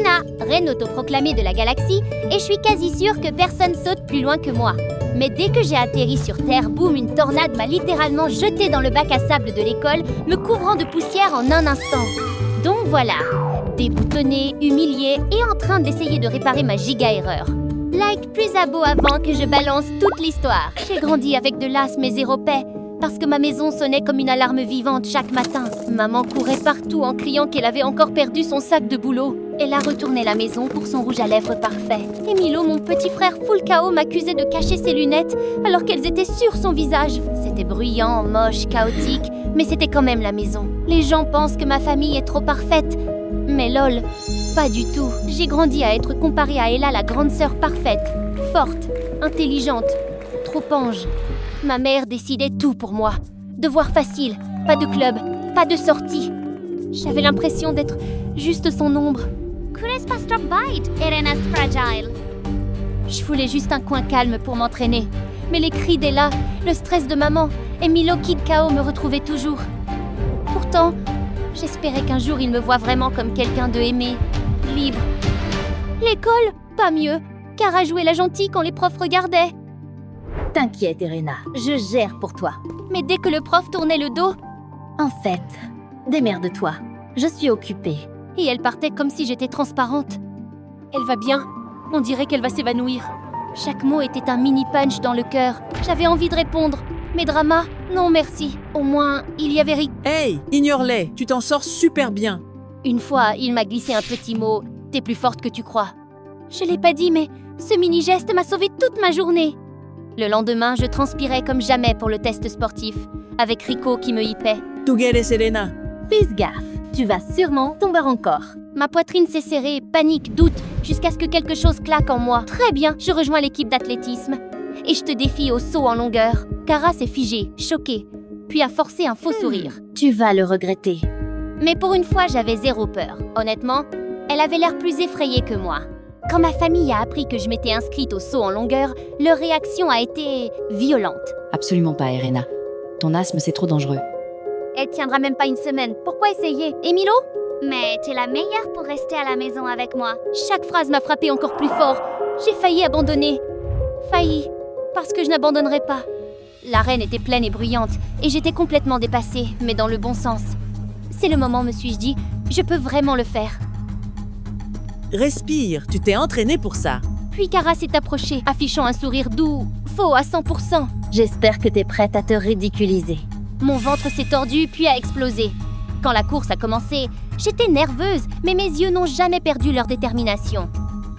Elena, reine autoproclamée de la galaxie, et je suis quasi sûre que personne saute plus loin que moi. Mais dès que j'ai atterri sur Terre, boum, une tornade m'a littéralement jetée dans le bac à sable de l'école, me couvrant de poussière en un instant. Donc voilà, déboutonnée, humiliée et en train d'essayer de réparer ma giga-erreur. Like plus à beau avant que je balance toute l'histoire. J'ai grandi avec de l'asthme et zéro paix, parce que ma maison sonnait comme une alarme vivante chaque matin. Maman courait partout en criant qu'elle avait encore perdu son sac de boulot. Elle a retourné la maison pour son rouge à lèvres parfait. Et Milo, mon petit frère full KO, m'accusait de cacher ses lunettes alors qu'elles étaient sur son visage. C'était bruyant, moche, chaotique, mais c'était quand même la maison. Les gens pensent que ma famille est trop parfaite. Mais lol, pas du tout. J'ai grandi à être comparée à Ella, la grande sœur parfaite, forte, intelligente, trop ange. Ma mère décidait tout pour moi. Devoir facile, pas de club, pas de sortie. J'avais l'impression d'être juste son ombre. Je voulais juste un coin calme pour m'entraîner. Mais les cris d'Ella, le stress de maman et Milo Kid Kao me retrouvaient toujours. Pourtant, j'espérais qu'un jour il me voie vraiment comme quelqu'un de aimé, libre. L'école, pas mieux. Kara jouait la gentille quand les profs regardaient. T'inquiète, Elena, je gère pour toi. Mais dès que le prof tournait le dos, En fait, démerde-toi. Je suis occupée. et elle partait comme si j'étais transparente. Elle va bien. On dirait qu'elle va s'évanouir. Chaque mot était un mini punch dans le cœur. J'avais envie de répondre. Mais drama, non merci. Au moins, il y avait Rick. Hey, ignore-les, tu t'en sors super bien. Une fois, il m'a glissé un petit mot. T'es plus forte que tu crois. Je l'ai pas dit, mais ce mini-geste m'a sauvé toute ma journée. Le lendemain, je transpirais comme jamais pour le test sportif, avec Rico qui me hypait. Tu eres Elena. Fais gaffe, tu vas sûrement tomber encore. Ma poitrine s'est serrée, panique, doute, jusqu'à ce que quelque chose claque en moi. Très bien, je rejoins l'équipe d'athlétisme. Et je te défie au saut en longueur. Kara s'est figée, choquée, puis a forcé un faux sourire. Tu vas le regretter. Mais pour une fois, j'avais zéro peur. Honnêtement, elle avait l'air plus effrayée que moi. Quand ma famille a appris que je m'étais inscrite au saut en longueur, leur réaction a été violente. Absolument pas, Irena. Ton asthme, c'est trop dangereux. Elle tiendra même pas une semaine. Pourquoi essayer? Et Milo? Mais t'es la meilleure pour rester à la maison avec moi. Chaque phrase m'a frappée encore plus fort. J'ai failli abandonner. Failli. Parce que je n'abandonnerai pas. L'arène était pleine et bruyante, et j'étais complètement dépassée, mais dans le bon sens. C'est le moment, me suis-je dit, je peux vraiment le faire. Respire, tu t'es entraîné pour ça. Puis Kara s'est approchée, affichant un sourire doux, faux à 100%. J'espère que t'es prête à te ridiculiser. Mon ventre s'est tordu puis a explosé. Quand la course a commencé, j'étais nerveuse, mais mes yeux n'ont jamais perdu leur détermination.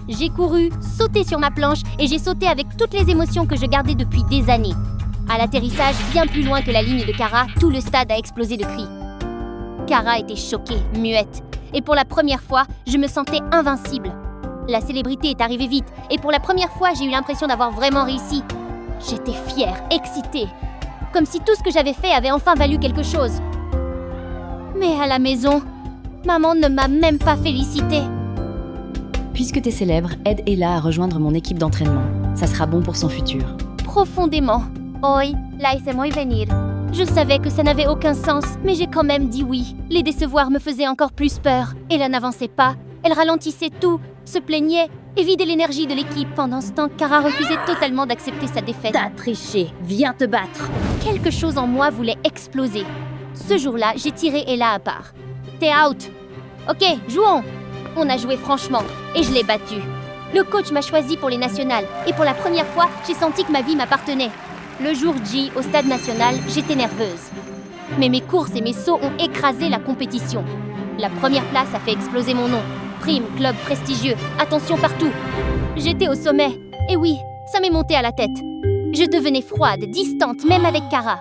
J'ai couru, sauté sur ma planche et j'ai sauté avec toutes les émotions que je gardais depuis des années. À l'atterrissage, bien plus loin que la ligne de Kara, tout le stade a explosé de cris. Kara était choquée, muette. Et pour la première fois, je me sentais invincible. La célébrité est arrivée vite, et pour la première fois, j'ai eu l'impression d'avoir vraiment réussi. J'étais fière, excitée, comme si tout ce que j'avais fait avait enfin valu quelque chose. Mais à la maison, maman ne m'a même pas félicitée. Puisque t'es célèbre, aide Ella à rejoindre mon équipe d'entraînement. Ça sera bon pour son futur. Profondément. Hoy, la hice muy venir. Je savais que ça n'avait aucun sens, mais j'ai quand même dit oui. Les décevoir me faisait encore plus peur. Ella n'avançait pas, elle ralentissait tout, se plaignait et vidait l'énergie de l'équipe. Pendant ce temps, Kara refusait totalement d'accepter sa défaite. T'as triché, viens te battre. Quelque chose en moi voulait exploser. Ce jour-là, j'ai tiré Ella à part. T'es out. Ok, jouons. On a joué franchement, et je l'ai battue. Le coach m'a choisi pour les nationales, et pour la première fois, j'ai senti que ma vie m'appartenait. Le jour J, au stade national, j'étais nerveuse. Mais mes courses et mes sauts ont écrasé la compétition. La première place a fait exploser mon nom. Prime, club prestigieux, attention partout. J'étais au sommet, et oui, ça m'est monté à la tête. Je devenais froide, distante, même avec Kara.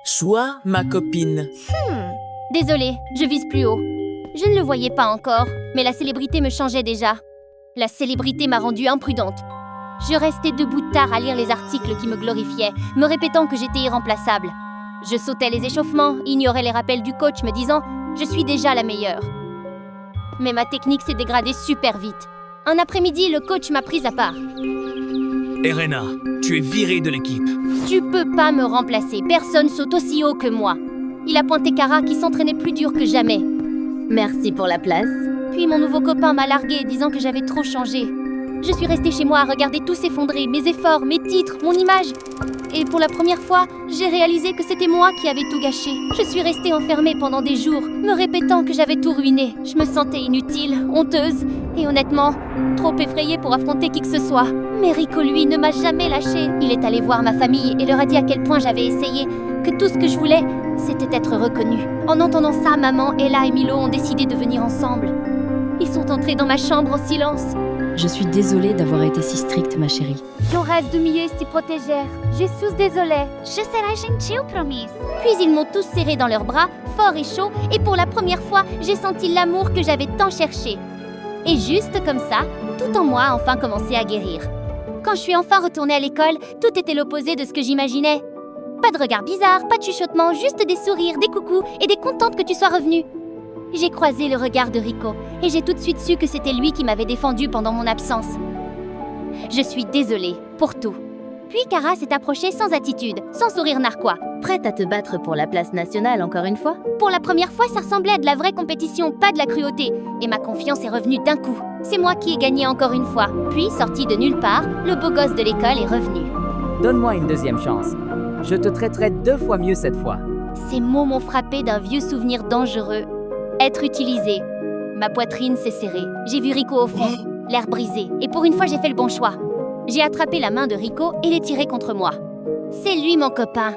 Sois ma copine. Désolée, je vise plus haut. Je ne le voyais pas encore, mais la célébrité me changeait déjà. La célébrité m'a rendue imprudente. Je restais debout tard à lire les articles qui me glorifiaient, me répétant que j'étais irremplaçable. Je sautais les échauffements, ignorais les rappels du coach me disant « Je suis déjà la meilleure ». Mais ma technique s'est dégradée super vite. Un après-midi, le coach m'a prise à part. Elena, tu es virée de l'équipe. Tu peux pas me remplacer, personne saute aussi haut que moi. Il a pointé Kara qui s'entraînait plus dur que jamais. Merci pour la place. Puis mon nouveau copain m'a larguée, disant que j'avais trop changé. Je suis restée chez moi à regarder tout s'effondrer, mes efforts, mes titres, mon image. Et pour la première fois, j'ai réalisé que c'était moi qui avais tout gâché. Je suis restée enfermée pendant des jours, me répétant que j'avais tout ruiné. Je me sentais inutile, honteuse, et honnêtement, trop effrayée pour affronter qui que ce soit. Mais Rico, lui, ne m'a jamais lâchée. Il est allé voir ma famille et leur a dit à quel point j'avais essayé, que tout ce que je voulais, c'était être reconnue. En entendant ça, maman, Ella et Milo ont décidé de venir ensemble. Ils sont entrés dans ma chambre en silence. Je suis désolée d'avoir été si stricte, ma chérie. J'aurais de mieux s'y protéger. Je suis désolée. Je serai gentille, promise. Puis ils m'ont tous serré dans leurs bras, fort et chaud, et pour la première fois, j'ai senti l'amour que j'avais tant cherché. Et juste comme ça, tout en moi a enfin commencé à guérir. Quand je suis enfin retournée à l'école, tout était l'opposé de ce que j'imaginais. Pas de regards bizarres, pas de chuchotements, juste des sourires, des coucous et des contentes que tu sois revenue. J'ai croisé le regard de Rico et j'ai tout de suite su que c'était lui qui m'avait défendue pendant mon absence. Je suis désolée pour tout. Puis Kara s'est approchée sans attitude, sans sourire narquois. Prête à te battre pour la place nationale encore une fois? Pour la première fois, ça ressemblait à de la vraie compétition, pas de la cruauté. Et ma confiance est revenue d'un coup. C'est moi qui ai gagné encore une fois. Puis, sorti de nulle part, le beau gosse de l'école est revenu. Donne-moi une deuxième chance. Je te traiterai 2 fois mieux cette fois. Ces mots m'ont frappé d'un vieux souvenir dangereux. Être utilisé. Ma poitrine s'est serrée. J'ai vu Rico au fond, l'air brisé. Et pour une fois, j'ai fait le bon choix. J'ai attrapé la main de Rico et l'ai tirée contre moi. C'est lui, mon copain.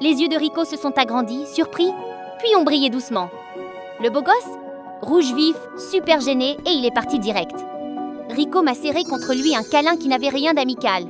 Les yeux de Rico se sont agrandis, surpris, puis ont brillé doucement. Le beau gosse? Rouge vif, super gêné, et il est parti direct. Rico m'a serré contre lui un câlin qui n'avait rien d'amical.